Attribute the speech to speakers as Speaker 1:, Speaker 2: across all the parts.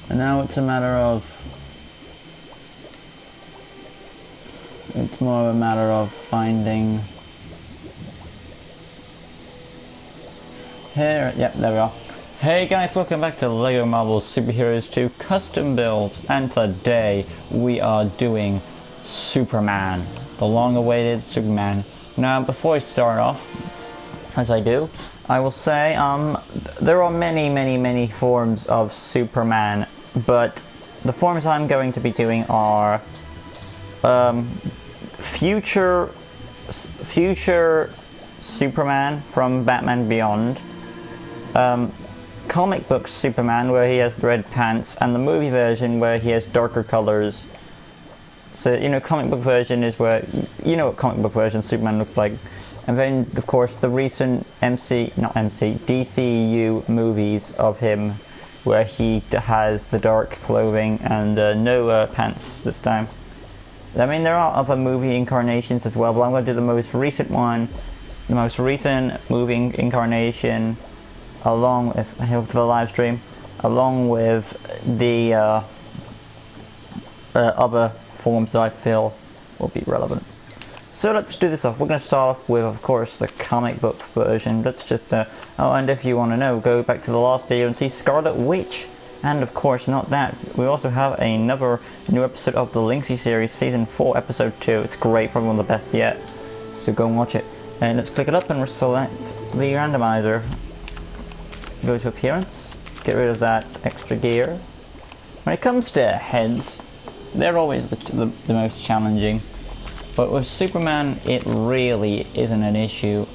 Speaker 1: And now it's a matter of... It's more of a matter of finding... Here, yep, there we are. Hey guys, welcome back to LEGO Marvel Superheroes 2 Custom Build, and today we are doing Superman, the long-awaited Superman. Now, before I start off, as I do, I will say, there are many forms of Superman, but the forms I'm going to be doing are, future Superman from Batman Beyond, comic book Superman where he has the red pants, and the movie version where he has darker colors. So, you know, comic book version is where, you know what comic book version Superman looks like. And then, of course, the recent DCEU movies of him where he has the dark clothing and no pants this time. I mean, there are other movie incarnations as well, but I'm going to do the most recent one, the most recent movie incarnation, along with, I hope to the live stream, along with the other forms that I feel will be relevant. So let's do this off. We're going to start off with, of course, the comic book version. Let's just, oh, and if you want to know, go back to the last video and see Scarlet Witch. And of course, not that, we also have another new episode of the Linksy series, Season 4, Episode 2. It's great, probably one of the best yet. So go and watch it. And let's click it up and select the randomizer. Go to appearance, get rid of that extra gear. When it comes to heads, they're always the most challenging. But with Superman, it really isn't an issue.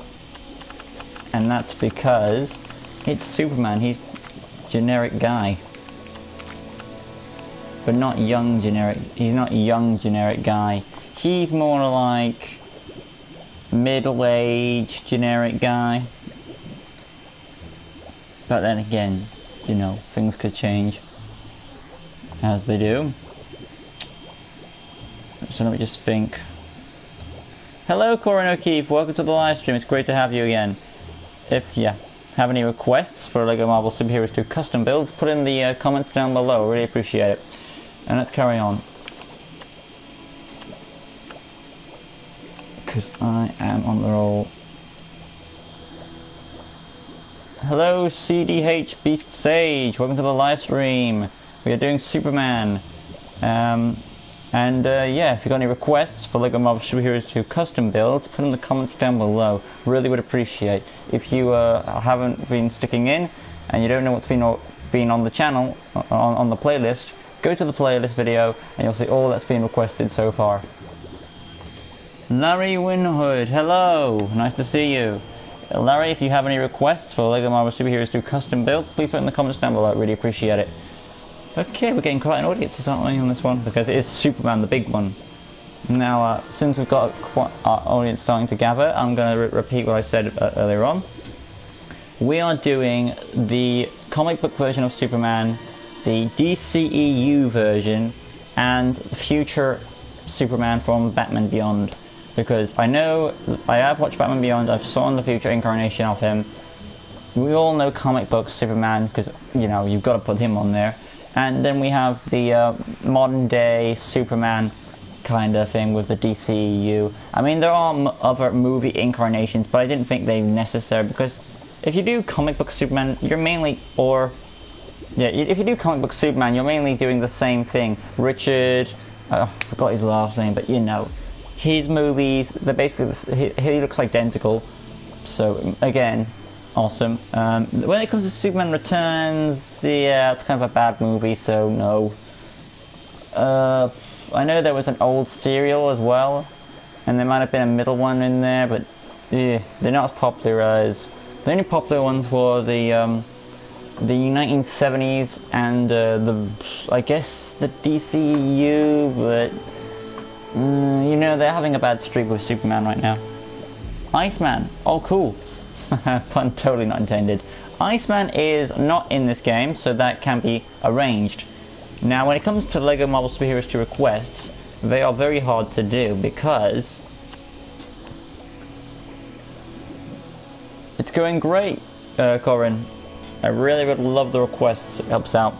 Speaker 1: And that's because it's Superman, he's a generic guy. But not young generic, he's not a young generic guy. He's more like middle-aged generic guy. But then again, you know, things could change as they do. So let me just think. Hello, Corin O'Keefe. Welcome to the live stream. It's great to have you again. If you have any requests for LEGO Marvel Superheroes 2 custom builds, put in the comments down below. Really appreciate it. And let's carry on. Because I am on the roll. Hello, CDH Beast Sage. Welcome to the live stream. We are doing Superman. Yeah, if you've got any requests for LEGO Marvel Superheroes 2 custom builds, put in the comments down below. Really would appreciate. If you haven't been sticking in and you don't know what's been on the channel, on the playlist, go to the playlist video and you'll see all that's been requested so far. Larry Winhood, hello, nice to see you. Larry, if you have any requests for LEGO Marvel Superheroes 2 custom builds, please put in the comments down below. I'd really appreciate it. Okay, we're getting quite an audience, aren't we, on this one? Because it is Superman, the big one. Now, since we've got quite our audience starting to gather, I'm going to repeat what I said earlier on. We are doing the comic book version of Superman, the DCEU version, and future Superman from Batman Beyond. Because I know, I have watched Batman Beyond, I've saw the future incarnation of him. We all know comic book Superman, because, you know, you've got to put him on there. And then we have the modern day Superman kind of thing with the DCEU. I mean, there are other movie incarnations, but I didn't think they were necessary, because if you do comic book Superman, you're mainly, if you do comic book Superman, you're mainly doing the same thing. Richard, I forgot his last name, but you know. His movies, they're basically, he looks identical, so again, awesome. When it comes to Superman Returns, yeah, it's kind of a bad movie, so no. I know there was an old serial as well, and there might have been a middle one in there, but yeah, they're not as popular as, the only popular ones were the 1970s and I guess the DCU, but you know, they're having a bad streak with Superman right now. Iceman, oh cool. Pun totally not intended. Iceman is not in this game, so that can be arranged. Now, when it comes to LEGO Marvel Superheroes 2 requests, they are very hard to do because it's going great, Corin. I really would love the requests, it helps out.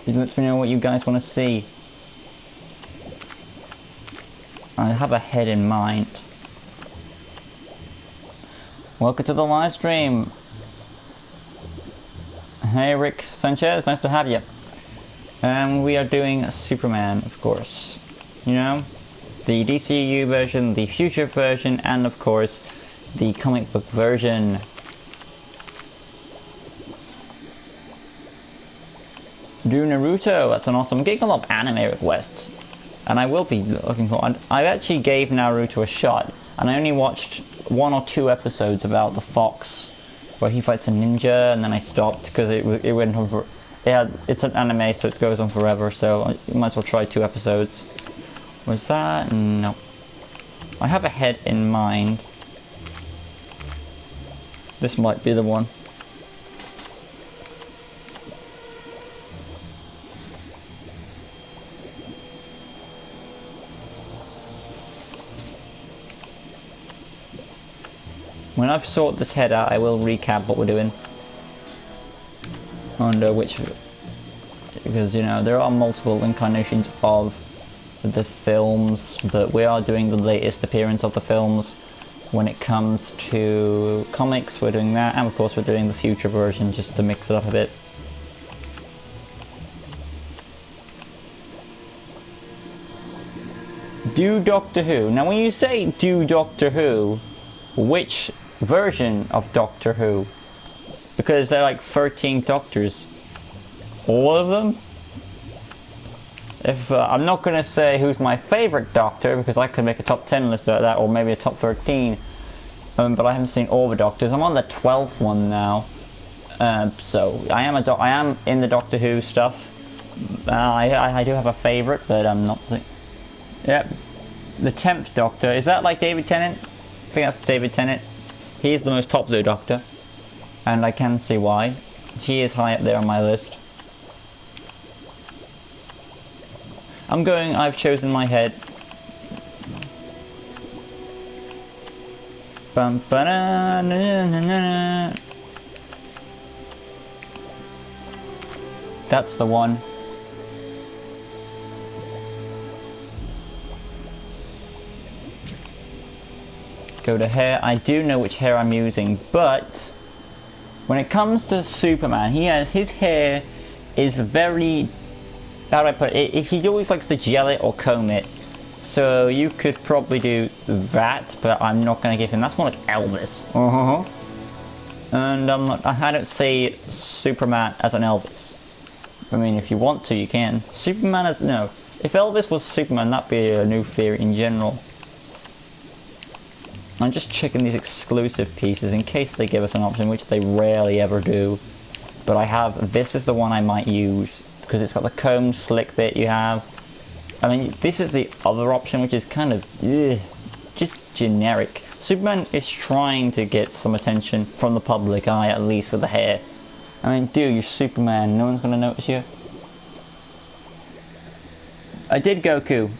Speaker 1: It lets me know what you guys want to see. I have a head in mind. Welcome to the live stream. Hey Rick Sanchez, nice to have you. And we are doing Superman, of course. You know, the DCU version, the future version, and of course, the comic book version. Do Naruto, that's an awesome. I'm getting a lot of anime requests, and I will be looking for. I actually gave Naruto a shot, and I only watched 1 or 2 episodes about the fox, where he fights a ninja, and then I stopped because it went on for. It's an anime, so it goes on forever. So I might as well try 2 episodes. Was that? No. I have a head in mind. This might be the one. When I've sorted this head out, I will recap what we're doing. Under which, because you know there are multiple incarnations of the films, but we are doing the latest appearance of the films. When it comes to comics, we're doing that, and of course we're doing the future version just to mix it up a bit. Do Doctor Who. Now when you say do Doctor Who, which version of Doctor Who? Because there are like 13 Doctors. All of them? If I'm not going to say who's my favorite Doctor, because I could make a top 10 list of that, or maybe a top 13. But I haven't seen all the Doctors. I'm on the 12th one now. So I am in the Doctor Who stuff. I do have a favorite, but I'm not. Yep. The 10th Doctor. Is that like David Tennant? I think that's David Tennant. He is the most popular Doctor. And I can see why. He is high up there on my list. I've chosen my head. Bum, ba-da, na, na, na, na. That's the one. Go to hair. I do know which hair I'm using, but when it comes to Superman, his hair is very, how do I put it? He always likes to gel it or comb it. So you could probably do that, but I'm not going to give him. That's more like Elvis. And I don't see Superman as an Elvis. I mean, if you want to, you can. Superman as no. If Elvis was Superman, that'd be a new theory in general. I'm just checking these exclusive pieces in case they give us an option, which they rarely ever do. But I have, this is the one I might use, because it's got the comb slick bit you have. I mean, this is the other option, which is kind of, just generic. Superman is trying to get some attention from the public eye, at least with the hair. I mean, dude, you're Superman, no one's gonna notice you. I did Goku,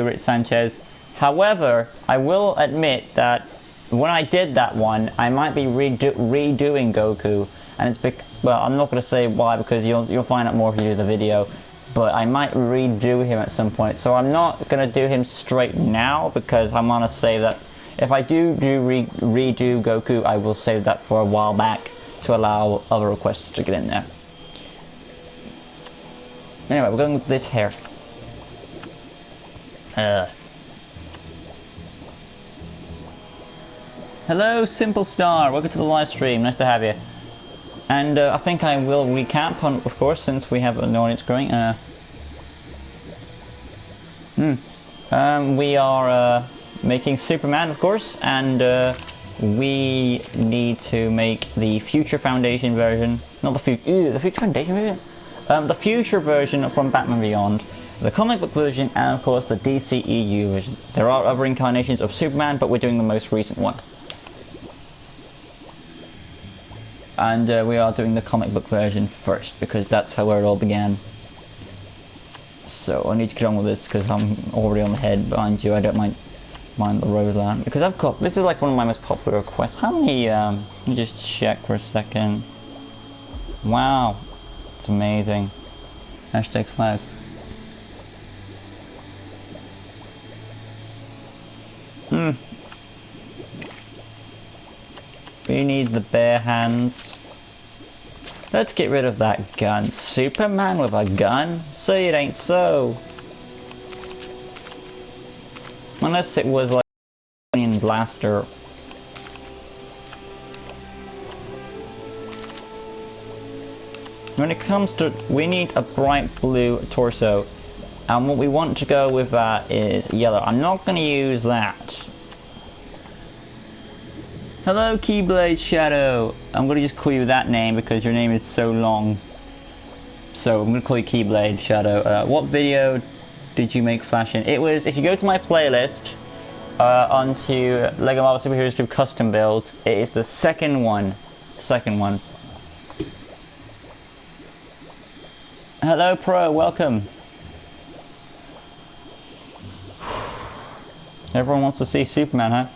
Speaker 1: Rich Sanchez. However, I will admit that when I did that one, I might be redoing Goku, and it's well, I'm not going to say why because you'll find out more if you do the video, but I might redo him at some point. So I'm not going to do him straight now because I'm going to save that. If I do redo Goku, I will save that for a while back to allow other requests to get in there. Anyway, we're going with this hair. Hello, Simple Star. Welcome to the live stream. Nice to have you. And I think I will recap on, of course, since we have an audience growing. We are making Superman, of course, and we need to make the Future Foundation version. Not the Future. The Future Foundation version. The Future version from Batman Beyond. The comic book version, and of course the DCEU version. There are other incarnations of Superman, but we're doing the most recent one. And we are doing the comic book version first, because that's where it all began. So I need to get on with this, because I'm already on the head behind you. I don't mind the Roseland, because I've got, this is like one of my most popular requests. How many, let me just check for a second. Wow, it's amazing. Hashtag flag. We need the bare hands. Let's get rid of that gun. Superman with a gun? Say it ain't so. Unless it was like a blaster. When it comes to, we need a bright blue torso, and what we want to go with that is yellow. I'm not going to use that. Hello Keyblade Shadow. I'm going to just call you that name because your name is so long. So I'm going to call you Keyblade Shadow. What video did you make Flash in? It was, if you go to my playlist, onto LEGO Marvel Superheroes 2 Custom Builds, it is the second one. Hello Pro, welcome. Everyone wants to see Superman, huh?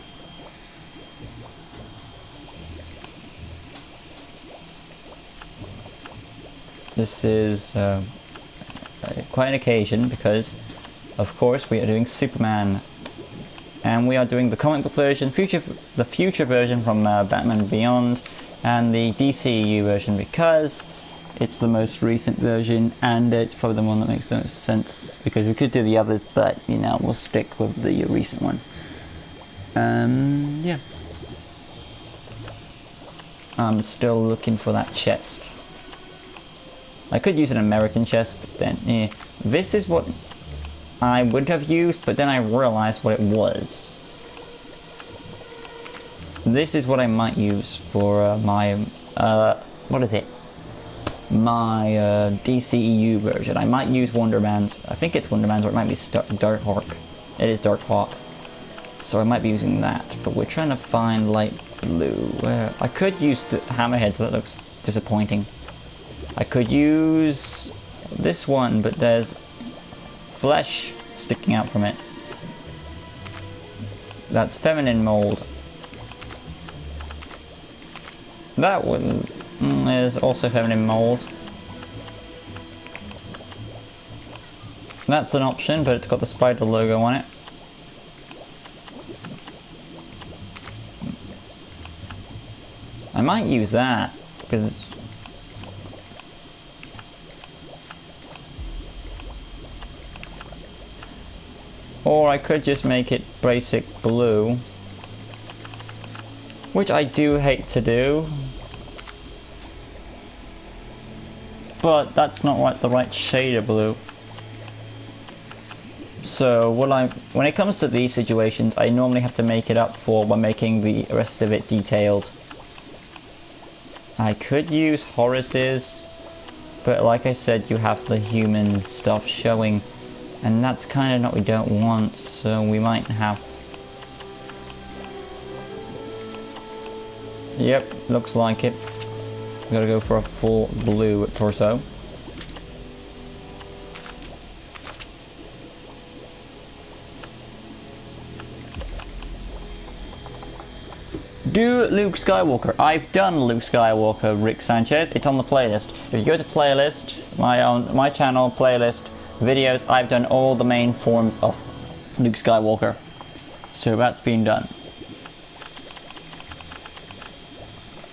Speaker 1: This is quite an occasion because, of course, we are doing Superman, and we are doing the comic book version, the future version from Batman Beyond, and the DCEU version because it's the most recent version, and it's probably the one that makes the most sense because we could do the others, but you know, we'll stick with the recent one. Yeah. I'm still looking for that chest. I could use an American chest, but then, this is what I would have used, but then I realized what it was. This is what I might use for my, what is it? My DCEU version. I might use Wonderman's. I think it's Wonderman's, or it might be Darkhawk. It is Darkhawk. So I might be using that, but we're trying to find light blue. I could use the Hammerhead, so that looks disappointing. I could use this one, but there's flesh sticking out from it. That's feminine mold. That one is also feminine mold. That's an option, but it's got the spider logo on it. I might use that because it's, or I could just make it basic blue, which I do hate to do, but that's not like the right shade of blue. So when it comes to these situations, I normally have to make it up for by making the rest of it detailed. I could use Horace's, but like I said, you have the human stuff showing, and that's kind of what we don't want, so we might have... Yep, looks like it. We gotta go for a full blue torso. Do Luke Skywalker. I've done Luke Skywalker, Rick Sanchez. It's on the playlist. If you go to playlist, my channel playlist videos, I've done all the main forms of Luke Skywalker. So that's been done.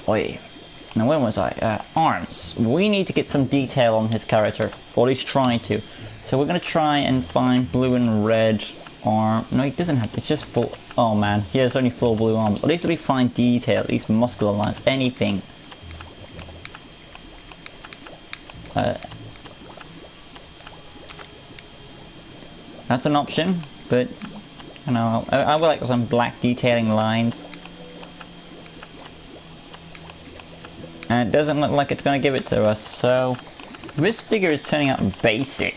Speaker 1: Oi. Now where was I? Arms. We need to get some detail on his character, or at least try to. So we're gonna try and find blue and red arm. No, he doesn't have. It's just full. Oh man, he has only full blue arms. At least we find detail, at least muscular lines, anything. That's an option, but you know, I would like some black detailing lines. And it doesn't look like it's going to give it to us, so this figure is turning out basic.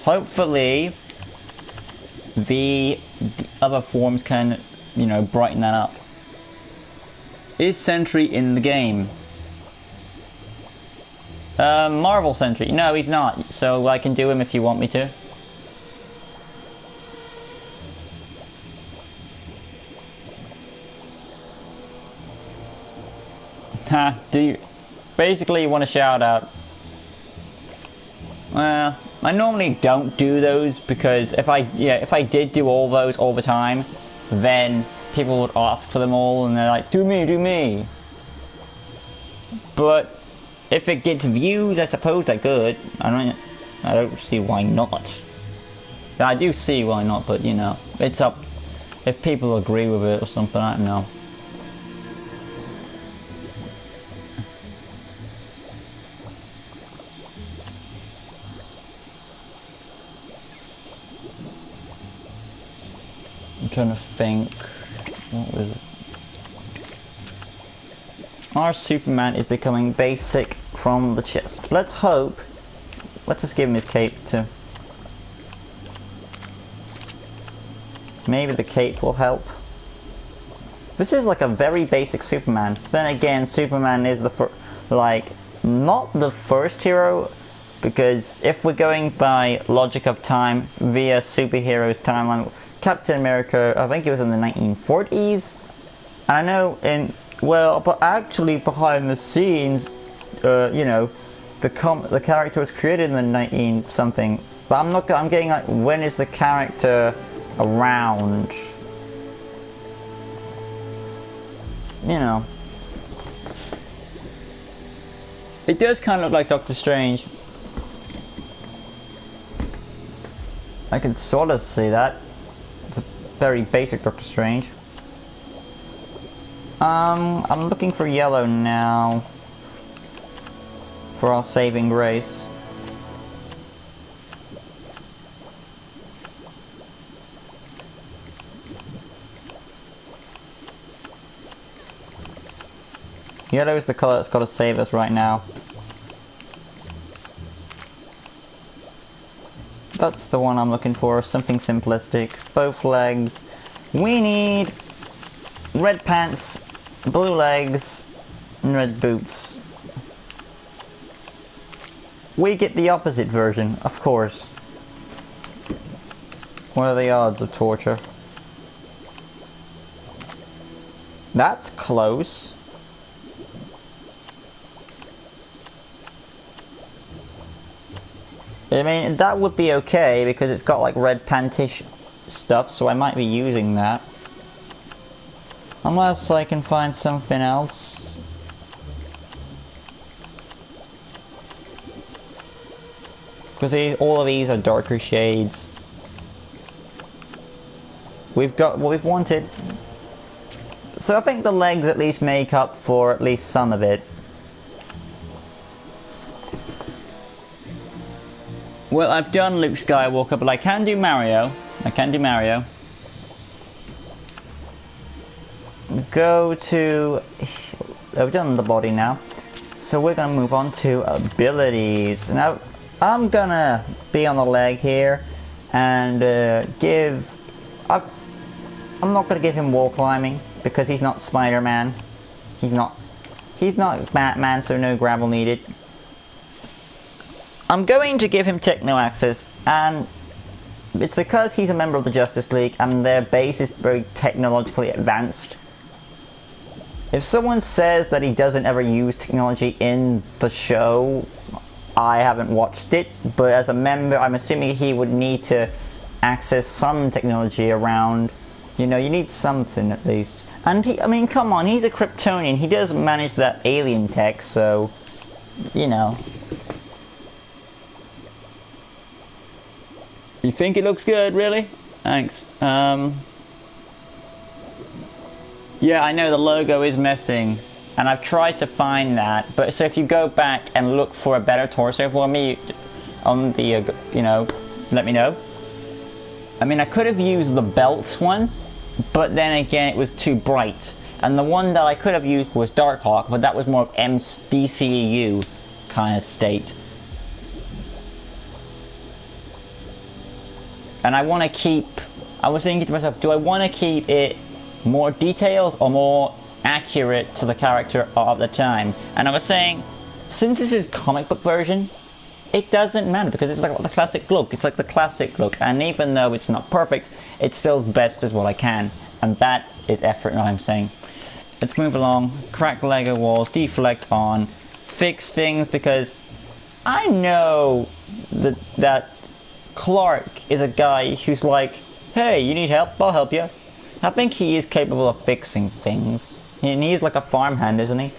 Speaker 1: Hopefully the other forms can, you know, brighten that up. Is Sentry in the game? Marvel Sentry. No, he's not, so I can do him if you want me to. Do you basically want to shout out? I normally don't do those because if I did do all those all the time, then people would ask for them all and they're like, do me, do me. But if it gets views, I suppose I could. I don't see why not. I do see why not, but you know, it's up if people agree with it or something. I don't know. I'm trying to think. What was it? Our Superman is becoming basic from the chest. Let's hope. Let's just give him his cape too. Maybe the cape will help. This is like a very basic Superman. Then again, Superman is not the first hero, because if we're going by logic of time via superheroes timeline, Captain America, I think it was in the 1940s. And I know but actually behind the scenes, you know, the character was created in the 19 something. But I'm getting like, when is the character around? You know, it does kind of look like Doctor Strange. I can sort of see that. It's a very basic Doctor Strange. I'm looking for yellow now for our saving grace. Yellow is the color that's got to save us right now. That's the one I'm looking for, something simplistic. Both legs. We need red pants, blue legs, and red boots. We get the opposite version, of course. What are the odds of torture? That's close. I mean, that would be okay because it's got like red pantish stuff, so I might be using that. Unless I can find something else. Because all of these are darker shades. We've got what we've wanted. So I think the legs at least make up for at least some of it. Well, I've done Luke Skywalker, but I can do Mario. Go to... I've done the body now. So we're going to move on to abilities. Now, I'm going to be on the leg here and I'm not going to give him wall climbing because he's not Spider-Man. He's not Batman, so no gravel needed. I'm going to give him Techno Access, and it's because he's a member of the Justice League and their base is very technologically advanced. If someone says that he doesn't ever use technology in the show, I haven't watched it, but as a member, I'm assuming he would need to access some technology around. You know, you need something at least. And I mean, come on, he's a Kryptonian. He does manage that alien tech, so, you know. You think it looks good, really? Thanks. Yeah, I know the logo is missing, and I've tried to find that, but so if you go back and look for a better torso for me on the, you know, let me know. I mean, I could have used the belt one, but then again, it was too bright. And the one that I could have used was Darkhawk, but that was more DCEU kind of state. And I want to keep, I was thinking to myself, do I want to keep it more detailed or more accurate to the character of the time? And I was saying, since this is comic book version, it doesn't matter because it's like the classic look. It's like the classic look, and even though it's not perfect, it's still best as what I can, and that is effort. What I'm saying. Let's move along. Crack Lego walls, deflect on, fix things because I know that Clark is a guy who's like, hey, you need help? I'll help you. I think he is capable of fixing things. And he's like a farmhand, isn't he?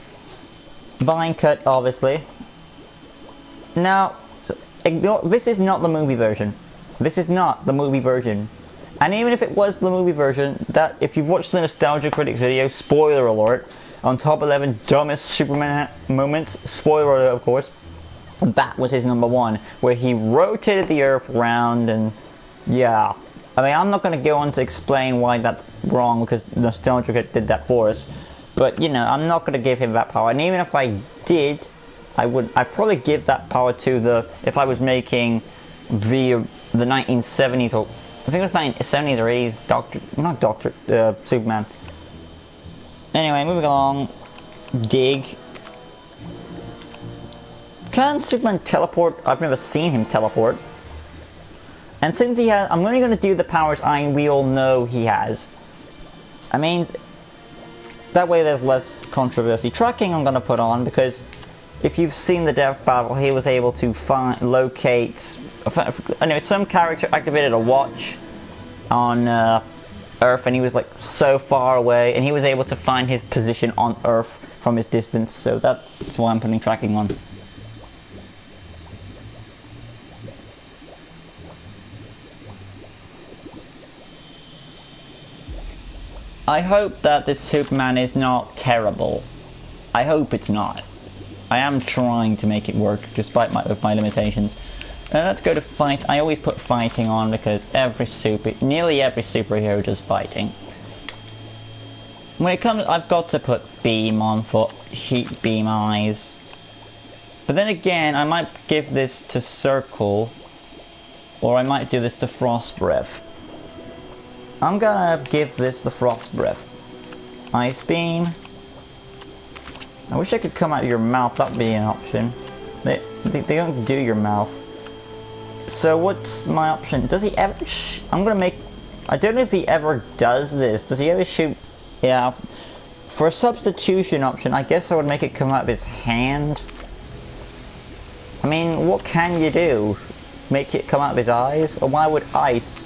Speaker 1: Vine cut, obviously. Now, this is not the movie version. This is not the movie version. And even if it was the movie version, that if you've watched the Nostalgia Critics video, spoiler alert, on top 11 dumbest Superman moments, spoiler alert of course, that was his number one, where he rotated the Earth around and yeah. I mean, I'm not going to go on to explain why that's wrong because Nostalgia Critic did that for us. But, you know, I'm not going to give him that power. And even if I did, I'd probably give that power to if I was making the 1970s or I think it was 1970s or 80s Superman. Anyway, moving along. Dig. Can Superman teleport? I've never seen him teleport. And since he has, I'm only going to do the powers we all know he has. I mean, that way there's less controversy. Tracking I'm going to put on because if you've seen the Death Battle, he was able to locate. Anyway, some character activated a watch on Earth, and he was like so far away, and he was able to find his position on Earth from his distance. So that's why I'm putting tracking on. I hope that this Superman is not terrible. I hope it's not. I am trying to make it work despite my limitations. Let's go to fight. I always put fighting on because nearly every superhero does fighting. When it comes, I've got to put beam on for heat beam eyes. But then again, I might give this to circle, or I might do this to frost breath. I'm gonna give this the frost breath. Ice beam. I wish I could come out of your mouth. That'd be an option. They don't do your mouth. So what's my option? Does he ever? I'm gonna make. I don't know if he ever does this. Does he ever shoot? Yeah. For a substitution option, I guess I would make it come out of his hand. I mean, what can you do? Make it come out of his eyes? Or why would ice?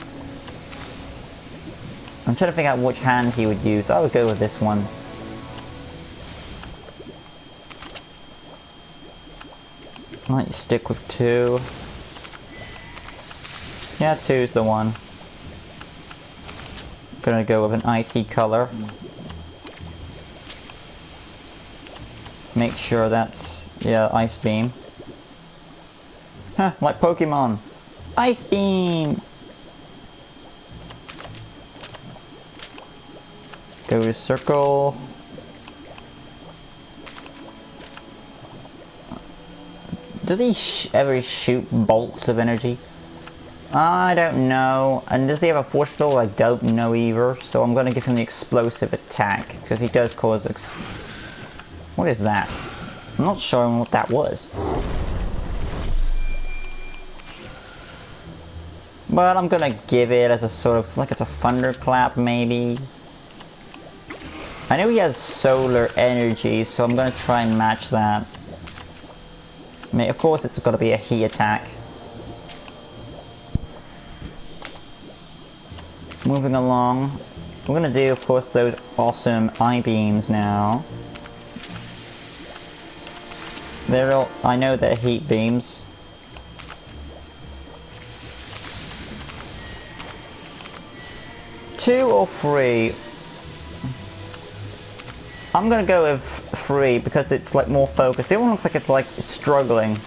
Speaker 1: I'm trying to figure out which hand he would use. I would go with this one. Might stick with 2. Yeah, 2's the one. Gonna go with an icy color. Make sure that's, yeah, ice beam. Huh, like Pokemon. Ice beam! Go to circle. Does he ever shoot bolts of energy? I don't know. And does he have a force field? I don't know either. So I'm going to give him the explosive attack because he does cause. What is that? I'm not sure what that was. But I'm going to give it as a sort of like it's a thunderclap maybe. I know he has solar energy, so I'm going to try and match that. I mean, of course it's got to be a heat attack. Moving along. We're going to do, of course, those awesome I-beams now. I know they're heat beams. Two or 3? I'm gonna go with 3 because it's like more focused. The other one looks like it's like struggling.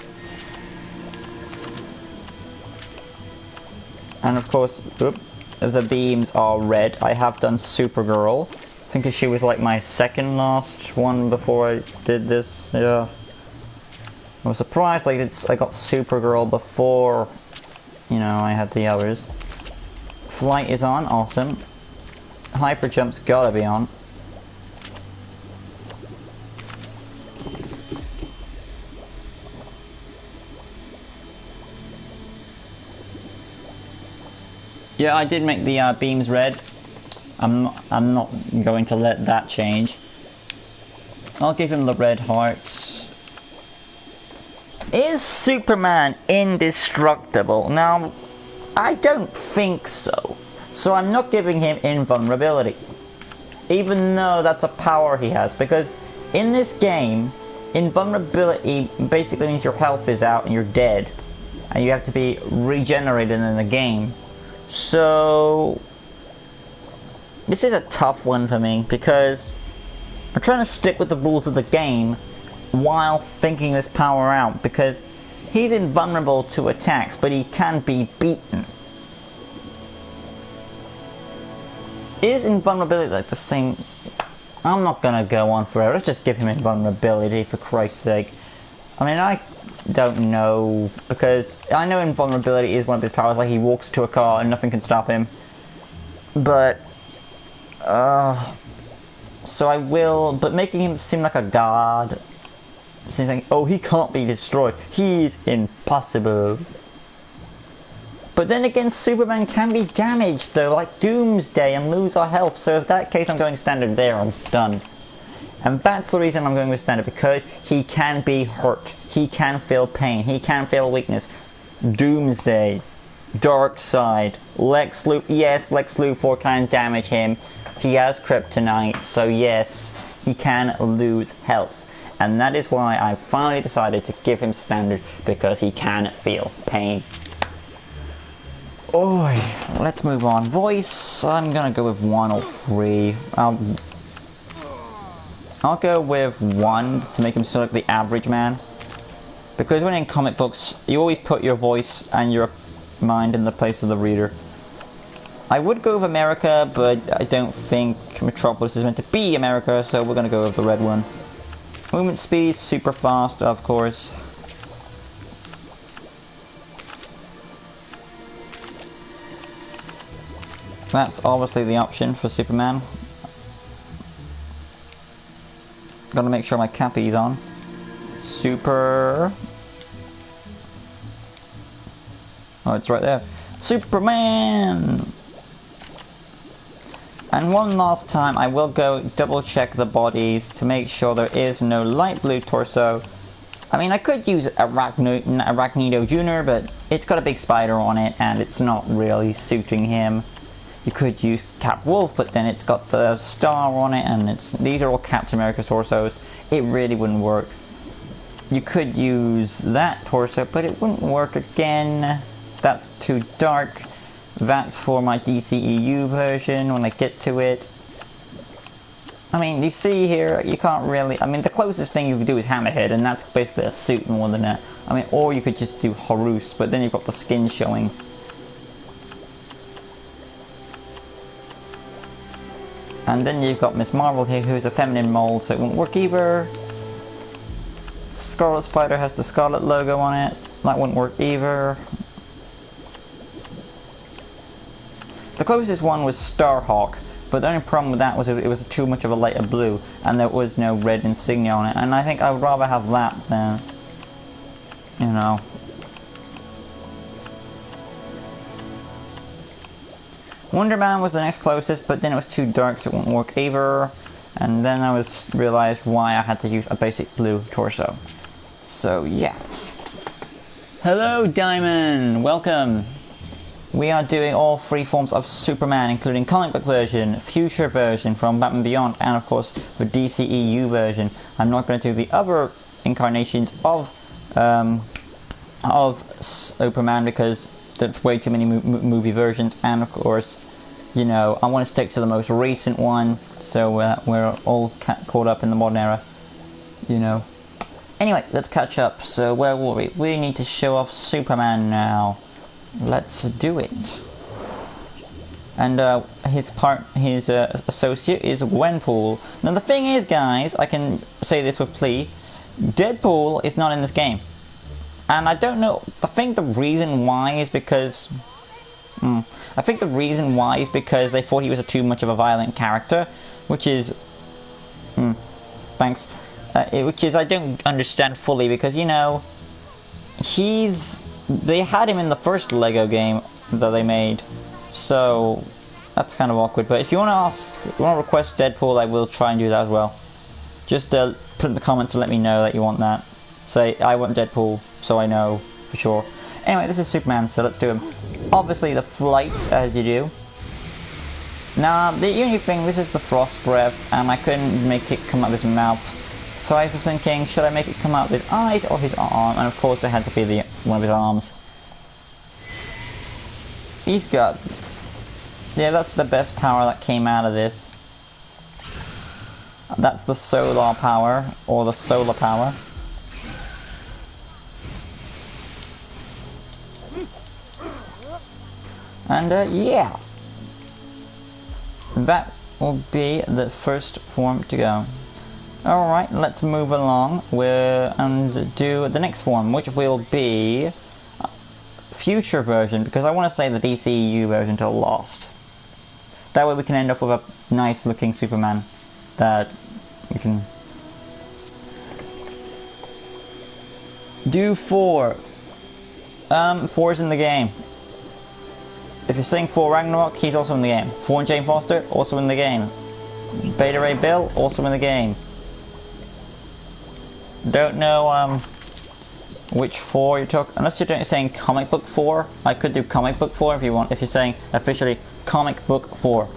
Speaker 1: And of course, the beams are red. I have done Supergirl. I think she was like my second last one before I did this. Yeah. I was surprised like I got Supergirl before, you know, I had the others. Flight is on, awesome. Hyper jump's gotta be on. Yeah, I did make the beams red. I'm not going to let that change. I'll give him the red hearts. Is Superman indestructible? Now, I don't think so. So I'm not giving him invulnerability. Even though that's a power he has. Because in this game, invulnerability basically means your health is out and you're dead. And you have to be regenerated in the game. So this is a tough one for me because I'm trying to stick with the rules of the game while thinking this power out, because he's invulnerable to attacks, but he can be beaten. Is invulnerability like the same? I'm not gonna go on forever. Let's just give him invulnerability for Christ's sake. I mean, I don't know, because I know invulnerability is one of his powers, like he walks to a car and nothing can stop him. But so I will, but making him seem like a god, seems like, oh, he can't be destroyed, he's impossible. But then again, Superman can be damaged though, like Doomsday, and lose our health, so if that case I'm going standard there, I'm done. And that's the reason I'm going with standard, because he can be hurt, he can feel pain, he can feel weakness. Doomsday, Darkseid, Lex Luthor, yes, Lex Luthor can damage him, he has kryptonite, so yes, he can lose health. And that is why I finally decided to give him standard, because he can feel pain. Oi, let's move on. Voice, I'm gonna go with 1 or 3. I'll go with 1 to make him sort of like the average man. Because when in comic books, you always put your voice and your mind in the place of the reader. I would go with America, but I don't think Metropolis is meant to be America, so we're gonna go with the red one. Movement speed, super fast, of course. That's obviously the option for Superman. Gotta make sure my cappy's on. Super. Oh, it's right there. Superman! And one last time, I will go double check the bodies to make sure there is no light blue torso. I mean, I could use Arachnido Jr., but it's got a big spider on it, and it's not really suiting him. You could use Cap Wolf, but then it's got the star on it, and these are all Captain America torsos. It really wouldn't work. You could use that torso, but it wouldn't work again. That's too dark. That's for my DCEU version when I get to it. I mean, you see here, you can't really... I mean, the closest thing you could do is Hammerhead, and that's basically a suit more than that. I mean, or you could just do Horus, but then you've got the skin showing. And then you've got Miss Marvel here, who's a feminine mold, so it won't work either. Scarlet Spider has the Scarlet logo on it. That wouldn't work either. The closest one was Starhawk, but the only problem with that was it was too much of a lighter blue, and there was no red insignia on it. And I think I would rather have that than, you know. Wonder Man was the next closest, but then it was too dark, so it won't work either. And then I realized why I had to use a basic blue torso. So yeah. Hello, Diamond! Welcome! We are doing all 3 forms of Superman, including comic book version, future version from Batman Beyond, and of course the DCEU version. I'm not going to do the other incarnations of Superman because there's way too many movie versions, and of course, you know, I want to stick to the most recent one, so we're all caught up in the modern era, you know. Anyway, let's catch up. So where were we? We need to show off Superman now. Let's do it. And his associate is Gwenpool. Now the thing is, guys, I can say this with plea, Deadpool is not in this game. And I don't know, I think the reason why is because... they thought he was too much of a violent character, which is... thanks. Which is, I don't understand fully, because, you know, they had him in the first Lego game that they made, so that's kind of awkward. But if you want to request Deadpool, I will try and do that as well. Just put in the comments and let me know that you want that. say I want Deadpool, so I know for sure. Anyway, this is Superman, so let's do him. Obviously the flight, as you do. Now, the only thing, this is the frost breath, and I couldn't make it come out of his mouth. So I was thinking, should I make it come out of his eyes or his arm? And of course it had to be one of his arms. He's got... yeah, that's the best power that came out of this. That's the solar power, or the solar power. And yeah. That will be the first form to go. Alright, let's move along and do the next form, which will be future version, because I want to say the DCU version till last. That way we can end up with a nice looking Superman that we can do. 4. 4 is in the game. If you're saying 4 Ragnarok, he's also in the game. 4 and Jane Foster, also in the game. Beta Ray Bill, also in the game. Don't know which 4 you're talking, unless you're saying comic book 4. I could do comic book 4 if you want, if you're saying officially comic book 4.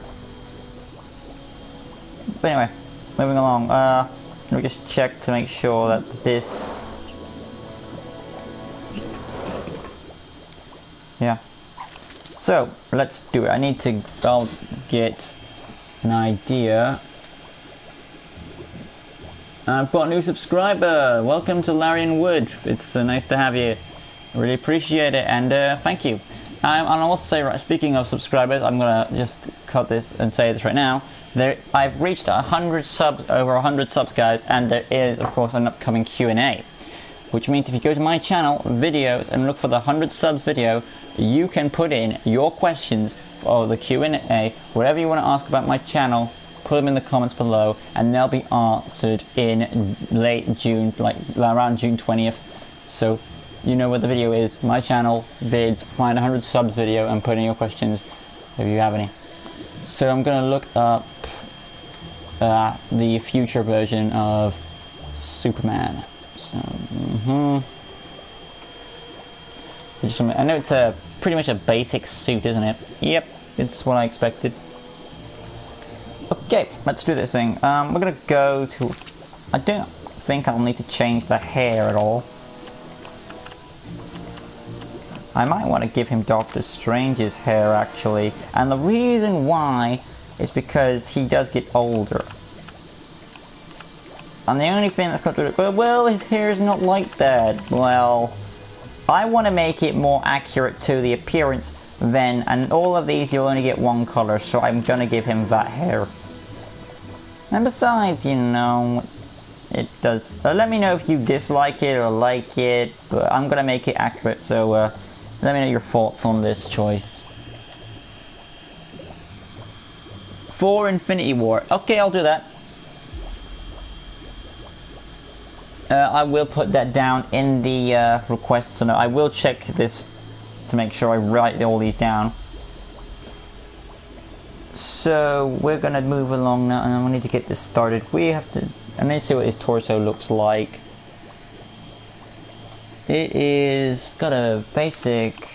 Speaker 1: But anyway, moving along, let me just check to make sure that this... yeah. So, let's do it. I need to get an idea. I've got a new subscriber. Welcome to Larry and Wood. It's nice to have you. I really appreciate it, and thank you. And I'll also say, right, speaking of subscribers, I'm gonna just cut this and say this right now. I've reached 100 subs, over 100 subs, guys, and there is, of course, an upcoming Q&A. Which means if you go to my channel, videos, and look for the 100 subs video, you can put in your questions or the Q&A, whatever you want to ask about my channel. Put them in the comments below, and they'll be answered in late June, like around June 20th. So you know what the video is. My channel, vids, find 100 subs video, and put in your questions if you have any. So I'm gonna look up the future version of Superman. So, I know it's pretty much a basic suit, isn't it? Yep, it's what I expected. Okay, let's do this thing. We're gonna go to... I don't think I'll need to change the hair at all. I might want to give him Doctor Strange's hair, actually. And the reason why is because he does get older. And the only thing that's going to do it... well, his hair is not like that. Well, I want to make it more accurate to the appearance then. And all of these, you'll only get one color. So I'm going to give him that hair. And besides, you know, it does... let me know if you dislike it or like it. But I'm going to make it accurate. So let me know your thoughts on this choice. For Infinity War. Okay, I'll do that. I will put that down in the requests. So no, I will check this to make sure I write all these down. So we're gonna move along now, and we need to get this started. We have to... I need to see what his torso looks like. It is got a basic...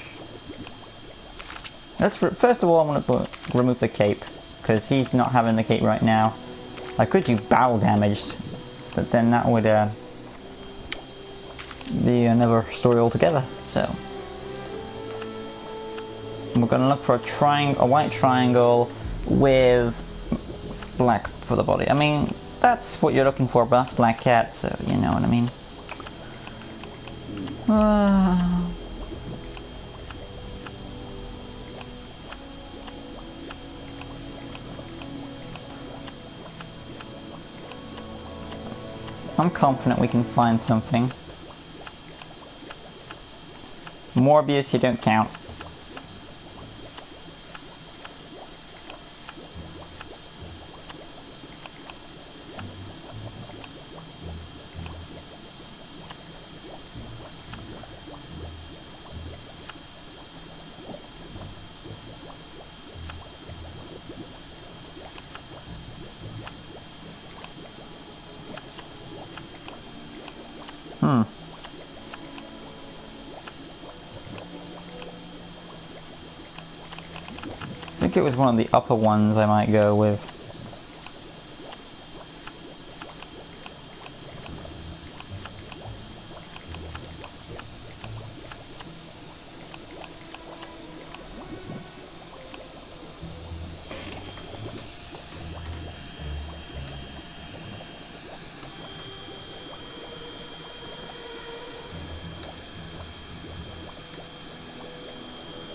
Speaker 1: first of all, I want to remove the cape, because he's not having the cape right now. I could do battle damage, but then that would be another story altogether. So we're gonna look for a white triangle with black for the body. I mean, that's what you're looking for, but that's Black Cat, so you know what I mean. I'm confident we can find something. Morbius, you don't count. think it was one of the upper ones I might go with.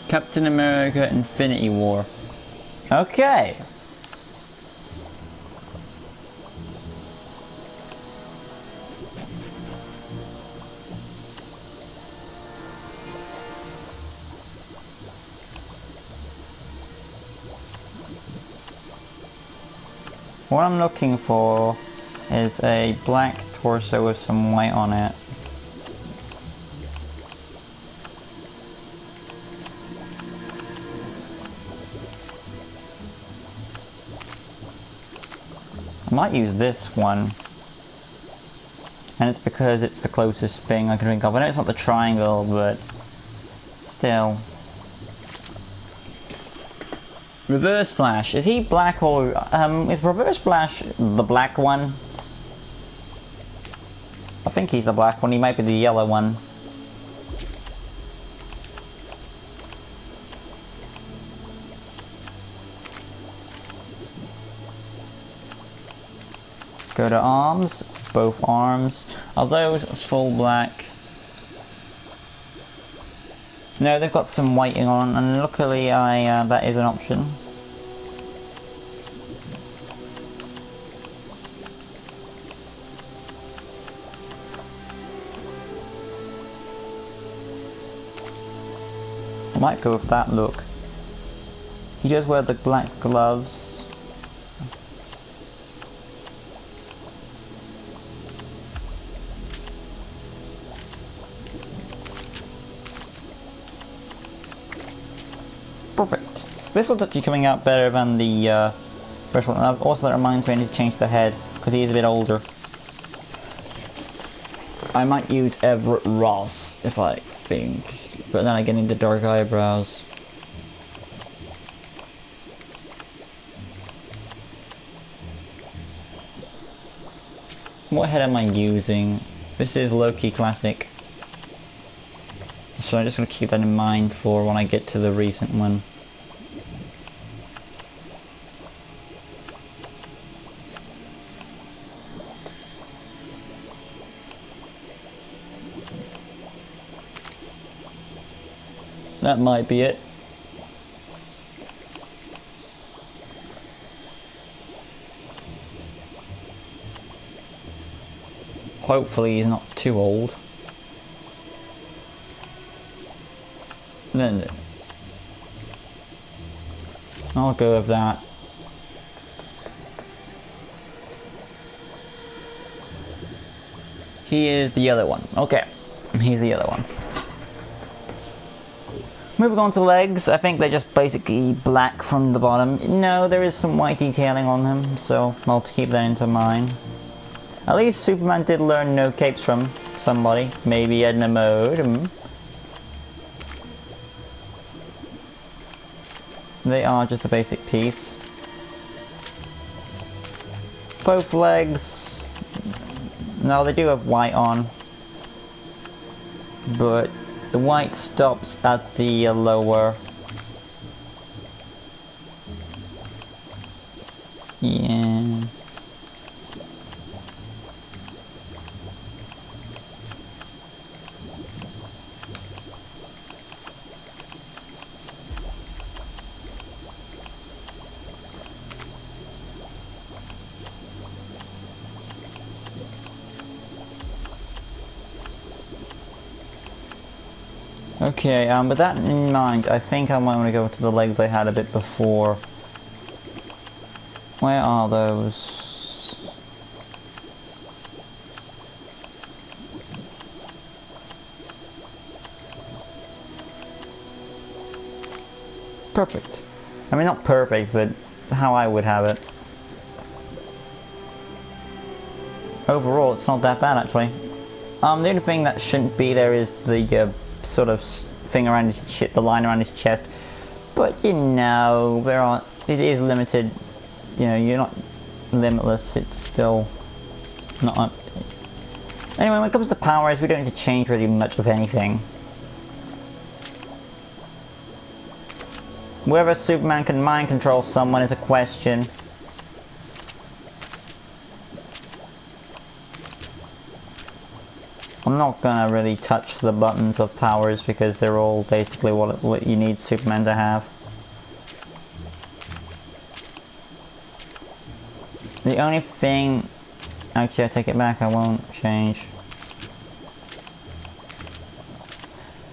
Speaker 1: Captain America Infinity War. Okay. What I'm looking for is a black torso with some white on it. I might use this one, and it's because it's the closest thing I can think of. I know it's not the triangle, but still. Reverse Flash, is he black or, is Reverse Flash the black one? I think he's the black one, he might be the yellow one. Go to arms, both arms. Are those full black? No, they've got some whiting on, and luckily that is an option. I might go with that look. He does wear the black gloves. Perfect. This one's actually coming out better than the first one. Also, that reminds me I need to change the head, because he is a bit older. I might use Everett Ross, if I think. But then I get into dark eyebrows. What head am I using? This is Loki Classic. So I'm just going to keep that in mind for when I get to the recent one. That might be it. Hopefully he's not too old. Then I'll go with that. He is the other one. Okay, he's the other one. Moving on to legs, I think they're just basically black from the bottom. No, there is some white detailing on them, so I'll keep that into mind. At least Superman did learn no capes from somebody, maybe Edna Mode. They are just a basic piece. Both legs, no, they do have white on, but the white stops at the lower. Yeah. Okay, with that in mind, I think I might want to go to the legs I had a bit before. Where are those? Perfect. I mean, not perfect, but how I would have it. Overall, it's not that bad, actually. The only thing that shouldn't be there is the sort of thing around his the line around his chest. But you know, it is limited. You know, you're not limitless. It's still not. Anyway, when it comes to powers, we don't need to change really much of anything. Whether Superman can mind control someone is a question. I'm not gonna really touch the buttons of powers because they're all basically what you need Superman to have. The only thing... Actually, I take it back, I won't change.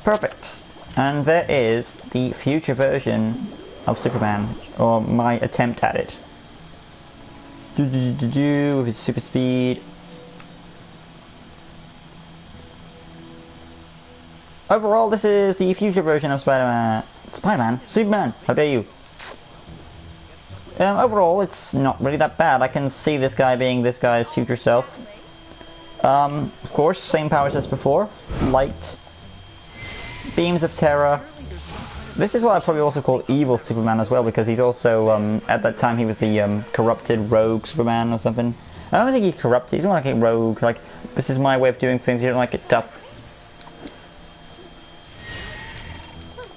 Speaker 1: Perfect. And there is the future version of Superman, or my attempt at it. With his super speed. Overall, this is the future version of Superman, how dare you. Overall, it's not really that bad. I can see this guy being this guy's future self. Of course, same powers as before. Light. Beams of terror. This is what I probably also call evil Superman as well, because he's also, at that time he was the corrupted rogue Superman or something. I don't think he's corrupted, he's more like a rogue, like, this is my way of doing things, you don't like it tough.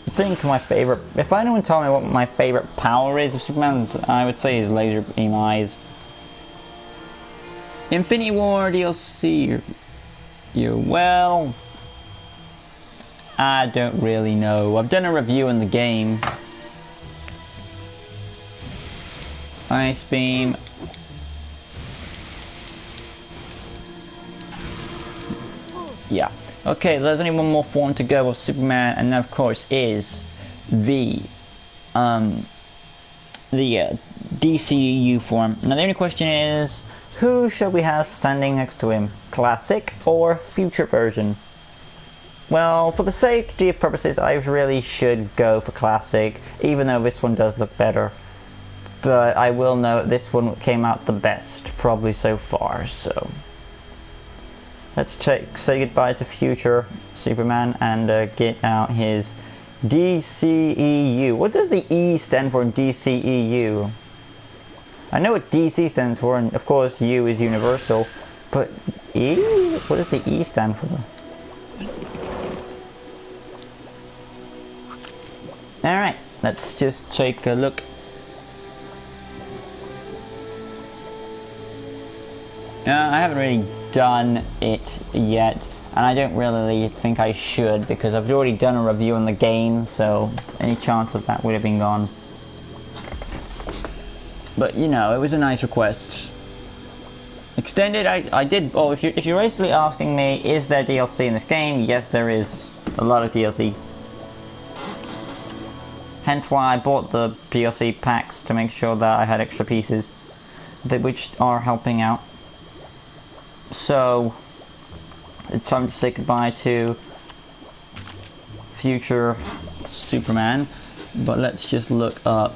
Speaker 1: I think my favorite, if anyone told me what my favorite power is of Superman's, I would say his laser beam eyes. Infinity War DLC, well, I don't really know. I've done a review in the game. Ice beam. Yeah. Okay, there's only one more form to go of Superman, and that of course is the DCEU form. Now the only question is, who shall we have standing next to him? Classic or future version? Well, for the safety of purposes, I really should go for classic, even though this one does look better. But I will note this one came out the best, probably so far, so... Let's say goodbye to future Superman and get out his DCEU. What does the E stand for in DCEU? I know what DC stands for, and of course U is universal, but E? What does the E stand for? Alright, let's just take a look. I haven't really done it yet, and I don't really think I should because I've already done a review in the game, so any chance of that would have been gone. But you know, it was a nice request. Extended, I did. Oh, if you're basically asking me, is there DLC in this game? Yes, there is a lot of DLC. Hence why I bought the DLC packs to make sure that I had extra pieces, which are helping out. So it's time to say goodbye to future Superman, but let's just look up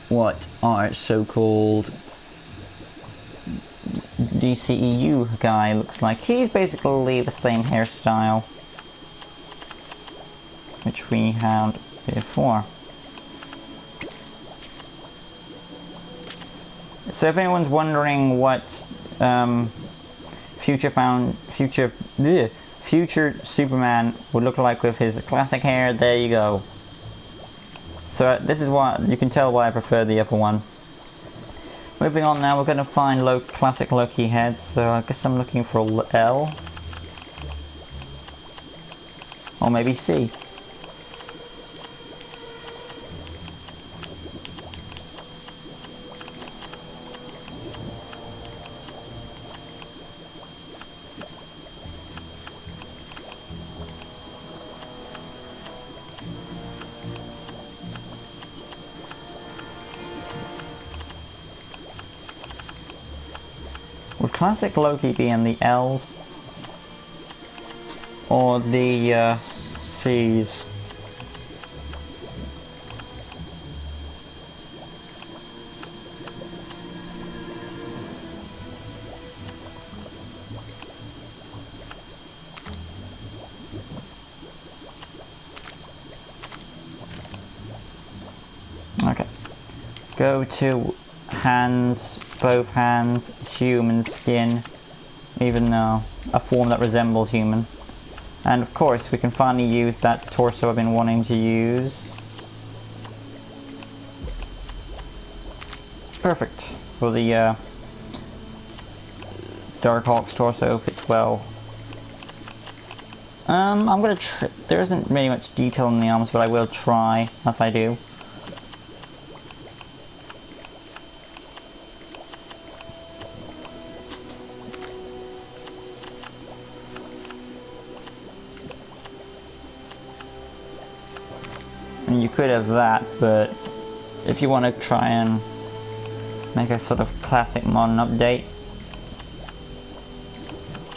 Speaker 1: what our so-called DCEU guy looks like. He's basically the same hairstyle which we had before. So if anyone's wondering what future Superman would look like with his classic hair, there you go. So this is why you can tell why I prefer the other one. Moving on now, we're going to find classic Loki heads, so I guess I'm looking for L. Or maybe C. Would classic Loki be in the L's or the C's? go to hands, both hands, human skin, even though a form that resembles human. And of course we can finally use that torso I've been wanting to use. Perfect. For the Darkhawk's torso fits well. I'm gonna there isn't really much detail in the arms, but I will try as I do. And you could have that, but if you want to try and make a sort of classic modern update,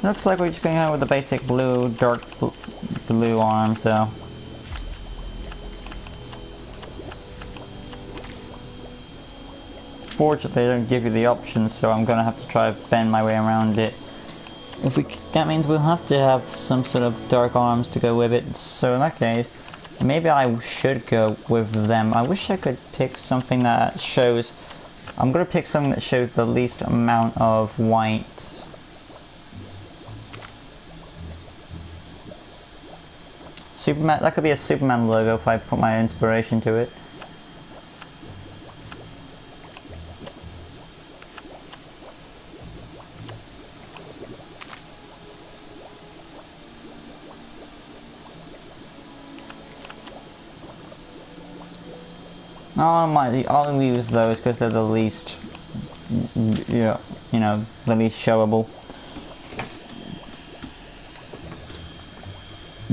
Speaker 1: looks like we're just going out with the basic blue, dark blue arms though. Fortunately they don't give you the options, so I'm gonna have to try to bend my way around it. That means we'll have to have some sort of dark arms to go with it, so in that case, maybe I should go with them. I wish I could pick something that shows... I'm gonna pick something that shows the least amount of white. Superman, that could be a Superman logo if I put my inspiration to it. I'll use those because they're the least, the least showable.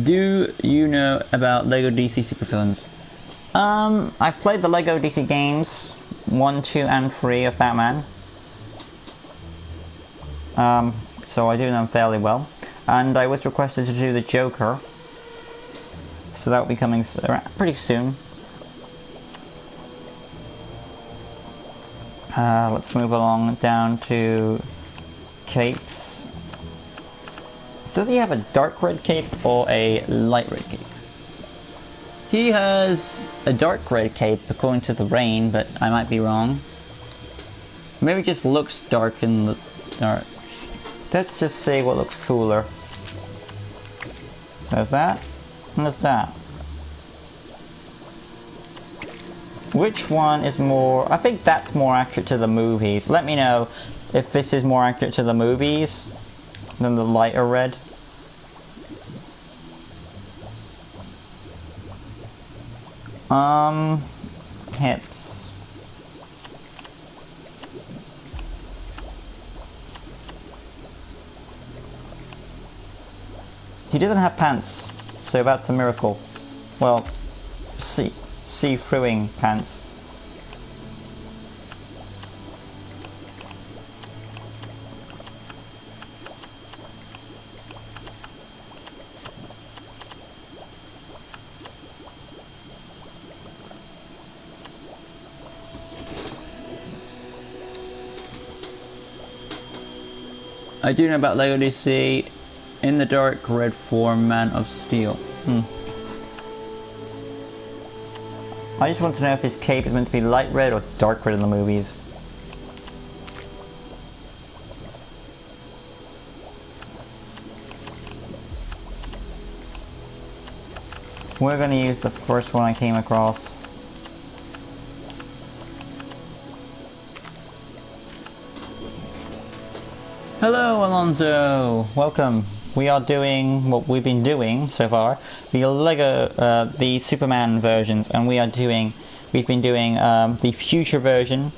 Speaker 1: Do you know about LEGO DC Supervillains? I've played the LEGO DC games 1, 2, and 3 of Batman. So I do know them fairly well. And I was requested to do the Joker, so that will be coming pretty soon. Let's move along down to capes. Does he have a dark red cape or a light red cape? He has a dark red cape according to the rain, but I might be wrong. Maybe it just looks dark in the dark. Let's just see what looks cooler. There's that, and there's that. Which one is more... I think that's more accurate to the movies. Let me know if this is more accurate to the movies than the lighter red. Hips. He doesn't have pants, so that's a miracle. Well, see-throughing pants. I do know about LEGO DC in the dark red form Man of Steel. I just want to know if his cape is meant to be light red or dark red in the movies. We're going to use the first one I came across. Hello Alonso! Welcome! We are doing what we've been doing so far, the LEGO, the Superman versions, and we've been doing the future version,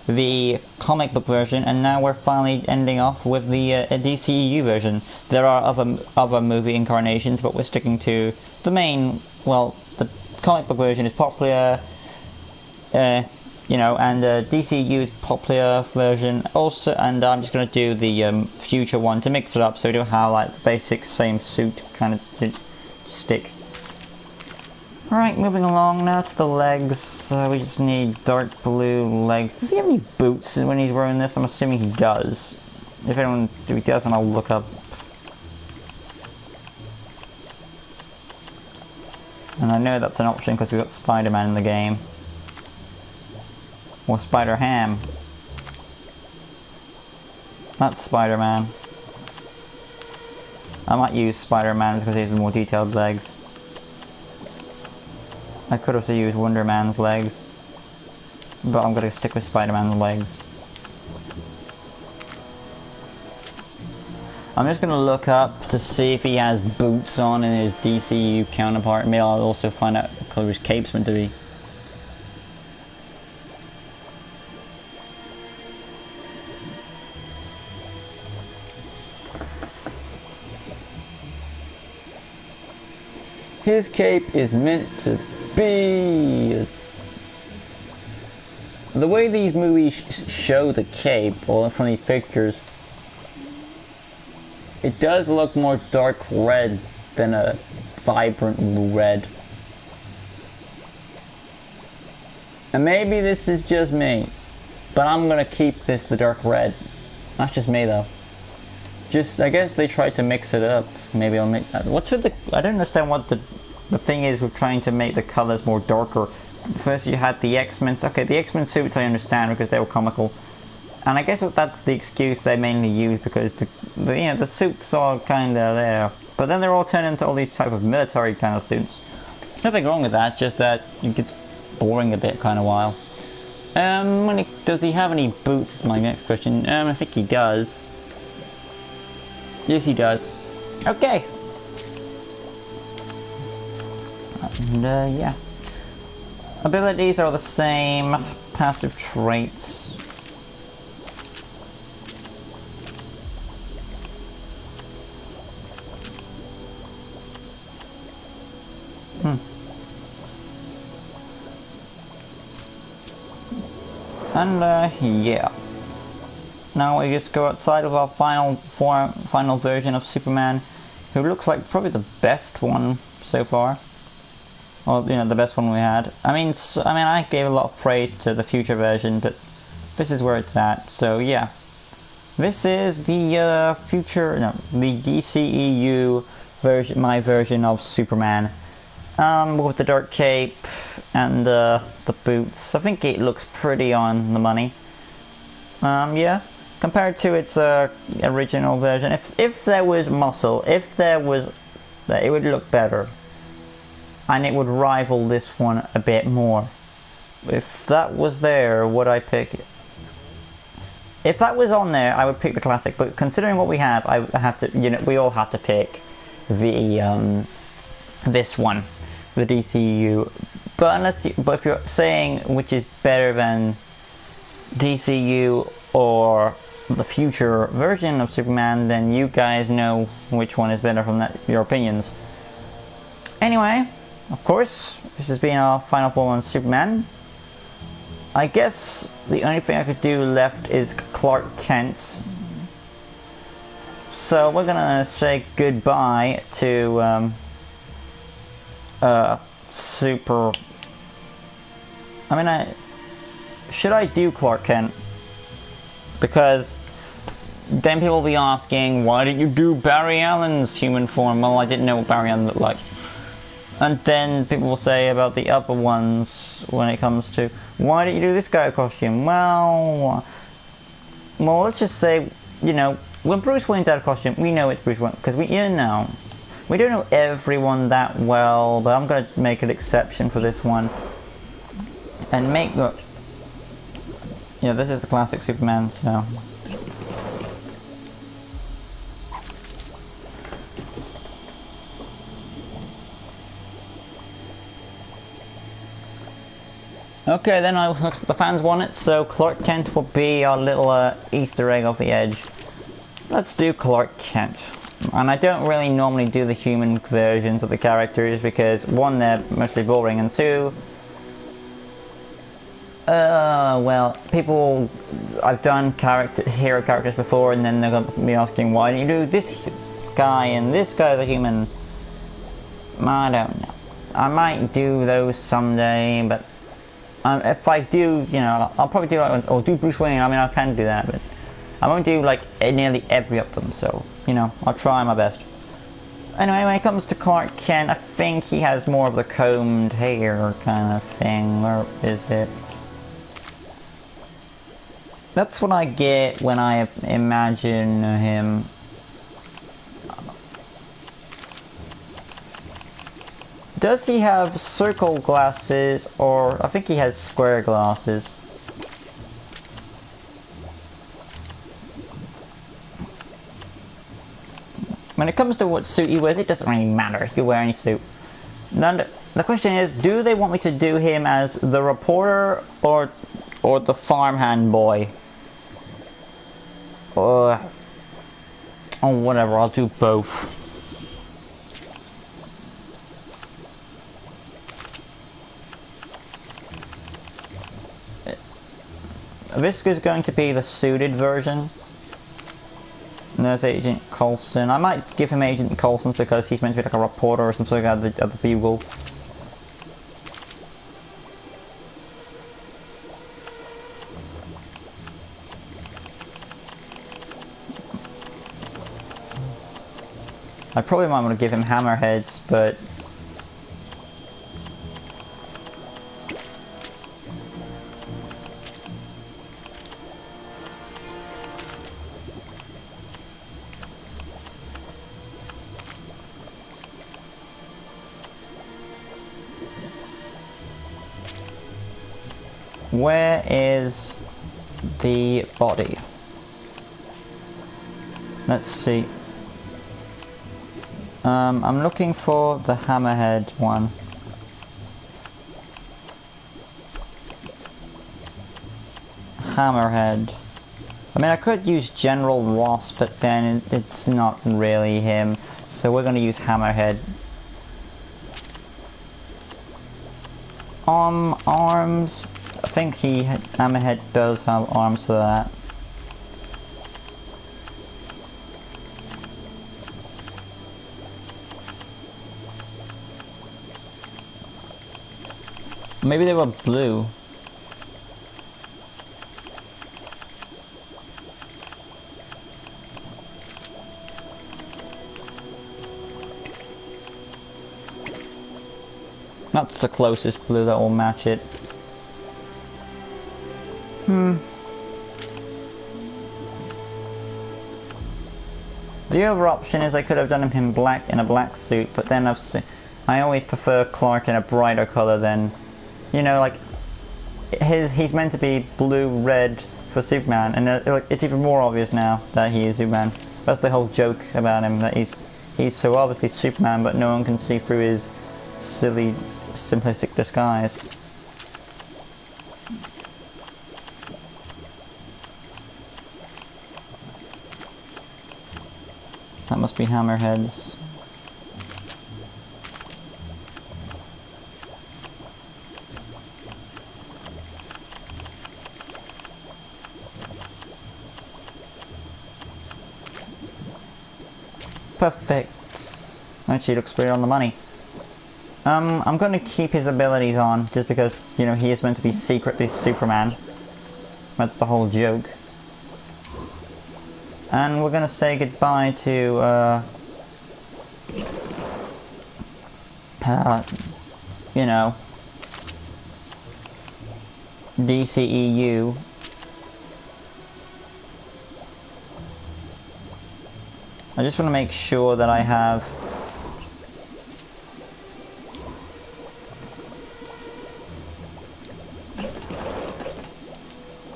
Speaker 1: the comic book version, and now we're finally ending off with the DCEU version. There are other movie incarnations, but we're sticking to the main. Well, the comic book version is popular, and DCEU's popular version also, and I'm just going to do the future one to mix it up so we don't have like the basic same suit kind of stick. Alright, moving along now to the legs. We just need dark blue legs. Does he have any boots when he's wearing this? I'm assuming he does. If he doesn't, I'll look up. And I know that's an option because we've got Spider-Man in the game. Or Spider-Ham. That's Spider-Man. I might use Spider-Man because he has more detailed legs. I could also use Wonder Man's legs. But I'm gonna stick with Spider-Man's legs. I'm just gonna look up to see if he has boots on in his DCU counterpart. Maybe I'll also find out what colour his cape's meant to be. His cape is meant to be... The way these movies show the cape, or from these pictures, it does look more dark red than a vibrant red. And maybe this is just me, but I'm gonna keep this the dark red. That's just me though. I guess they tried to mix it up. Maybe I'll make... What's with the... I don't understand what the thing is with trying to make the colors more darker. First you had the X-Men. Okay, the X-Men suits I understand because they were comical. And I guess that's the excuse they mainly use because the suits are kinda there. But then they're all turned into all these type of military kind of suits. Nothing wrong with that, it's just that it gets boring a bit kind of while. Does he have any boots is my next question. I think he does. Yes, he does. Okay. And, yeah. Abilities are the same. Passive traits. And, yeah. Now we just go outside of our final version of Superman, who looks like probably the best one so far. Or, the best one we had. I mean, I gave a lot of praise to the future version, but this is where it's at. So yeah, this is the the DCEU version, my version of Superman, with the dark cape and the boots. I think it looks pretty on the money. Yeah. Compared to its original version, if there was muscle, it would look better, and it would rival this one a bit more. If that was there, would I pick it? If that was on there, I would pick the classic. But considering what we have, I have to, we all have to pick the this one, the DCU. But if you're saying which is better than DCU or the future version of Superman, then you guys know which one is better from your opinions. Anyway, of course, this has been our final form on Superman. I guess the only thing I could do left is Clark Kent. So we're gonna say goodbye to Super... should I do Clark Kent? Because then people will be asking, why did you do Barry Allen's human form? Well, I didn't know what Barry Allen looked like. And then people will say about the other ones when it comes to, why did you do this guy costume? Well, let's just say, when Bruce Wayne's out of costume, we know it's Bruce Wayne, because we don't know everyone that well, but I'm going to make an exception for this one. And make the... this is the classic Superman, so... Okay, then the fans want it, so Clark Kent will be our little Easter egg off the edge. Let's do Clark Kent. And I don't really normally do the human versions of the characters because, one, they're mostly boring, and two... well, I've done hero characters before, and then they're going to be asking, why do you do this guy, and this guy's a human? I don't know. I might do those someday, but if I do, I'll probably do or do Bruce Wayne. I can do that, but I won't do nearly every of them, so, I'll try my best. Anyway, when it comes to Clark Kent, I think he has more of the combed hair kind of thing. Where is it? That's what I get when I imagine him. Does he have circle glasses, or I think he has square glasses? When it comes to what suit he wears, it doesn't really matter. He can wear any suit. Now, the question is, do they want me to do him as the reporter or the farmhand boy? Or oh, whatever. I'll do both. This is going to be the suited version. And there's Agent Coulson. I might give him Agent Coulson because he's meant to be like a reporter or something at the Bugle. I probably might want to give him hammerheads, but where is the body? Let's see. I'm looking for the hammerhead one. Hammerhead. I mean, I could use General Ross, but then it's not really him. So we're going to use hammerhead. Arms. I think hammerhead does have arms for that. Maybe they were blue. That's the closest blue that will match it. The other option is I could have done him in black in a black suit, but then I always prefer Clark in a brighter color than, you know, like he's meant to be blue-red for Superman, and it's even more obvious now that he is Superman. That's the whole joke about him, that he's so obviously Superman, but no one can see through his silly, simplistic disguise. That must be hammerheads. Perfect. Actually, looks pretty on the money. I'm going to keep his abilities on, just because, you know, he is meant to be secretly Superman. That's the whole joke. And we're going to say goodbye to, you know, DCEU. I just want to make sure that I have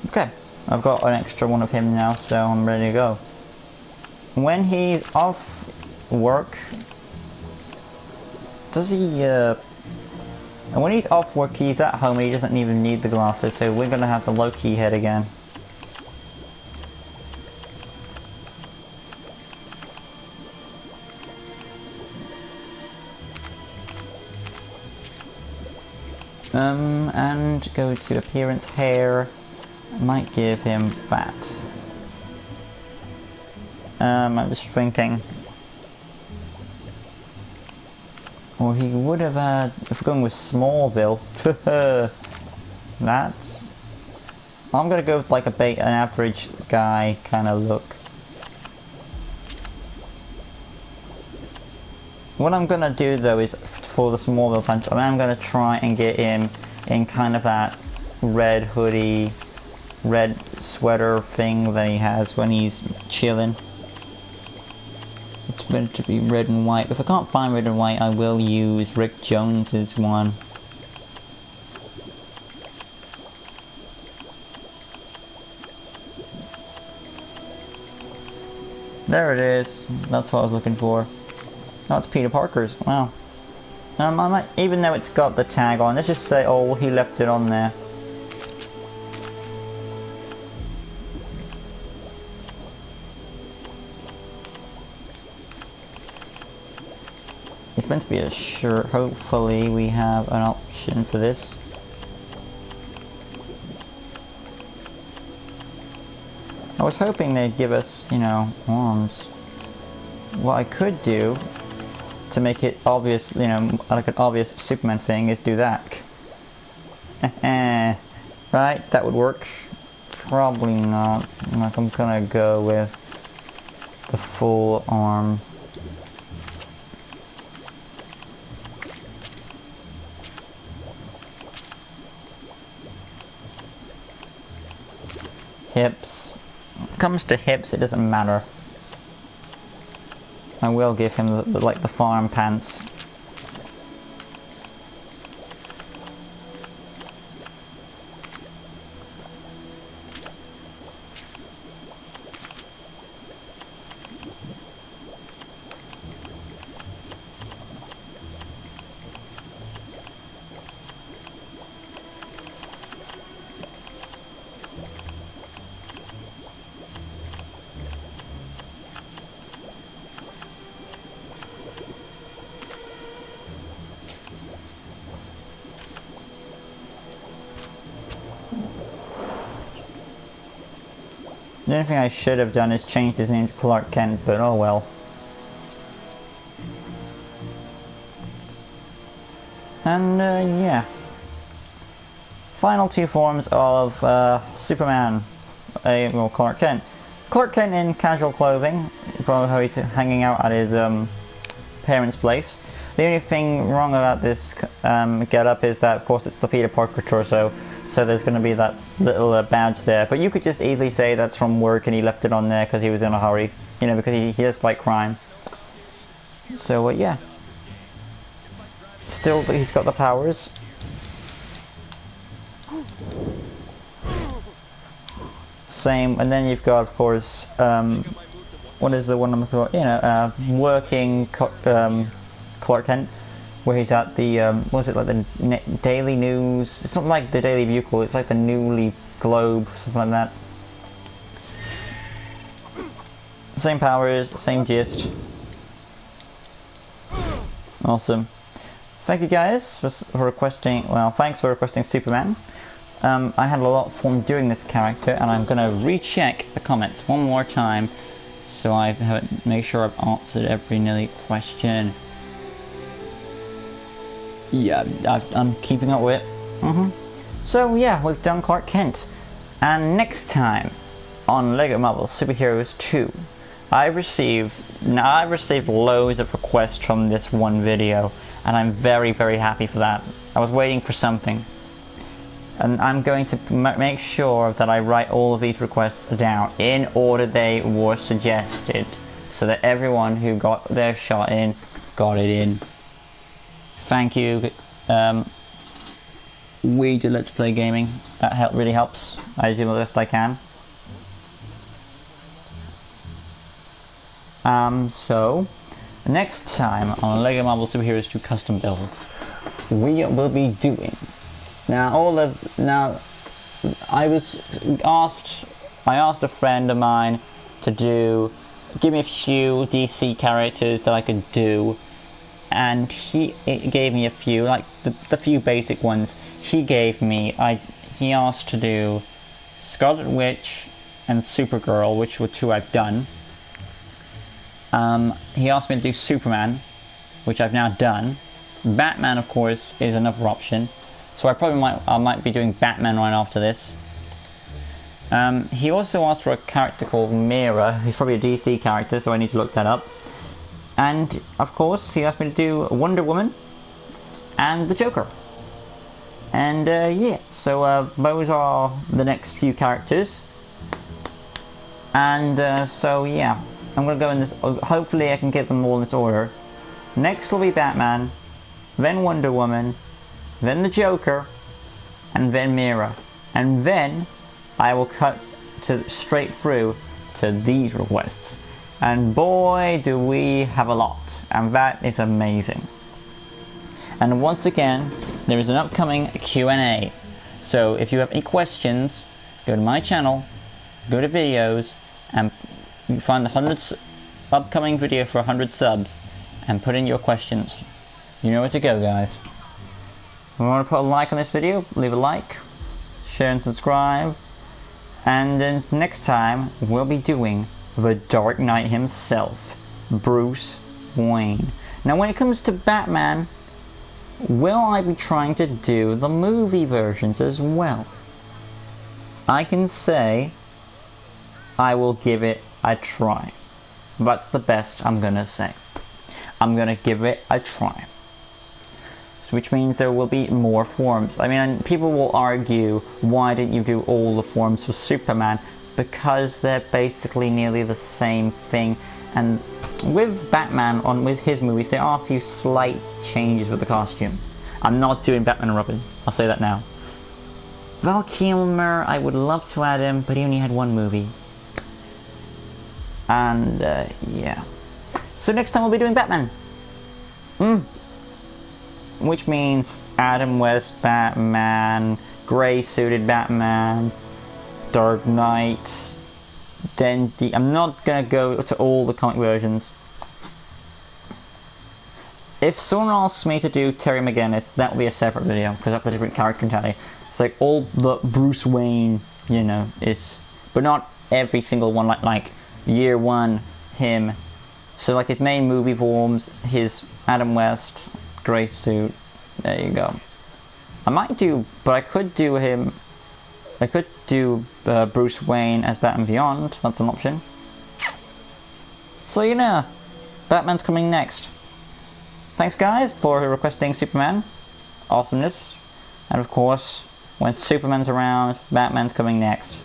Speaker 1: okay, I've got an extra one of him now, so I'm ready to go. When he's off work, does he, and when he's off work, he's at home and he doesn't even need the glasses, so we're gonna have the low-key head again. And go to appearance, hair. Might give him fat. I'm just thinking. Or he would have had, if we're going with Smallville, that. I'm gonna go with like an average guy kind of look. What I'm gonna do though is, for the Smallville punch, I'm gonna try and get him in kind of that red hoodie, red sweater thing that he has when he's chilling. It's meant to be red and white. If I can't find red and white, I will use Rick Jones's one. There it is. That's what I was looking for. Oh, it's Peter Parker's. Wow. I might, even though it's got the tag on, let's just say, oh, he left it on there. It's meant to be a shirt. Hopefully we have an option for this. I was hoping they'd give us, you know, arms. What I could do to make it obvious, you know, like an obvious Superman thing, is do that. Right, that would work. Probably not. Like, I'm gonna go with the full arm. Hips. When it comes to hips, it doesn't matter. I will give him like the farm pants. The only thing I should have done is changed his name to Clark Kent, but oh well. And yeah. Final two forms of Superman. Well, Clark Kent. Clark Kent in casual clothing, probably how he's hanging out at his parents' place. The only thing wrong about this get-up is that, of course, it's the Peter Parker torso, so there's going to be that little badge there. But you could just easily say that's from work and he left it on there because he was in a hurry, you know, because he does fight crime. So, yeah. Still, he's got the powers. Same, and then you've got, of course, what is the one I'm looking for? You know, working Clark Kent, where he's at the, what is it, like the Daily News? It's not like the Daily Bugle, it's like the Newly Globe, something like that. Same powers, same gist. Awesome. Thank you guys for requesting, well, thanks for requesting Superman. I had a lot of fun doing this character, and I'm going to recheck the comments one more time so I have make sure I've answered every nearly question. Yeah, I'm keeping up with it. So yeah, we've done Clark Kent, and next time on LEGO Marvel Superheroes 2, I've received loads of requests from this one video, and I'm very, very happy for that. I was waiting for something. And I'm going to make sure that I write all of these requests down in order they were suggested, so that everyone who got their shot in, got it in. Thank you. We do Let's Play Gaming. That really helps. I do the best I can. So, next time on LEGO Marvel Superheroes 2 Custom Builds, we will be doing... I asked a friend of mine to give me a few DC characters that I could do, and he gave me a few, like the few basic ones. He asked to do Scarlet Witch and Supergirl, which were two I've done. He asked me to do Superman, which I've now done. Batman, of course, is another option. So I might be doing Batman right after this. He also asked for a character called Mira. He's probably a DC character, so I need to look that up. And of course, he asked me to do Wonder Woman and the Joker. And yeah, so those are the next few characters. And so yeah, I'm gonna go in this. Hopefully, I can get them all in this order. Next will be Batman, then Wonder Woman, then the Joker, and then Mira. And then I will cut straight through to these requests. And boy, do we have a lot. And that is amazing. And once again, there is an upcoming Q&A. So if you have any questions, go to my channel, go to videos, and you find the upcoming video for 100 subs, and put in your questions. You know where to go, guys. If you want to put a like on this video, leave a like, share and subscribe. And then next time, we'll be doing the Dark Knight himself, Bruce Wayne. Now when it comes to Batman, will I be trying to do the movie versions as well? I can say I will give it a try. That's the best I'm gonna say. I'm gonna give it a try. So which means there will be more forms. I mean, people will argue, why didn't you do all the forms for Superman? Because they're basically nearly the same thing. And with Batman, with his movies, there are a few slight changes with the costume. I'm not doing Batman and Robin, I'll say that now. Val Kilmer, I would love to add him, but he only had one movie. And, yeah. So next time we'll be doing Batman. Which means Adam West Batman, grey-suited Batman, Dark Knight, I'm not gonna go to all the comic versions. If someone asks me to do Terry McGinnis, that will be a separate video, because that's a different character entirely. It's like all the Bruce Wayne, you know, but not every single one, like Year One, him. So like his main movie forms, his Adam West, grey suit, there you go. I could do him, I could do Bruce Wayne as Batman Beyond, that's an option. So you know, Batman's coming next. Thanks guys for requesting Superman, awesomeness, and of course, when Superman's around, Batman's coming next.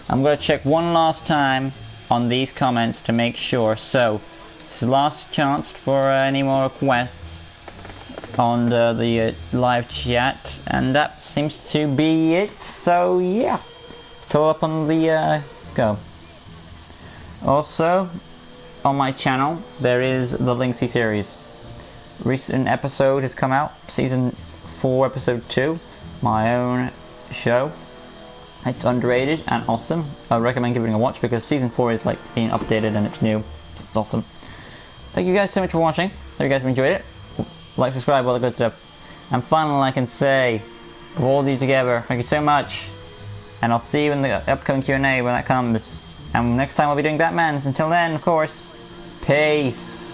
Speaker 1: I'm gonna check one last time on these comments to make sure, so this is the last chance for any more requests on the live chat, and that seems to be it, so yeah, it's all up on the go. Also, on my channel, there is the Linksy series. Recent episode has come out, Season 4, Episode 2, my own show. It's underrated and awesome. I recommend giving it a watch because Season 4 is like being updated and it's new. It's awesome. Thank you guys so much for watching. Hope you guys have enjoyed it. Like, subscribe, all the good stuff. And finally, I can say, we're all do together. Thank you so much. And I'll see you in the upcoming Q&A when that comes. And next time I'll be doing Batman's. Until then, of course, peace.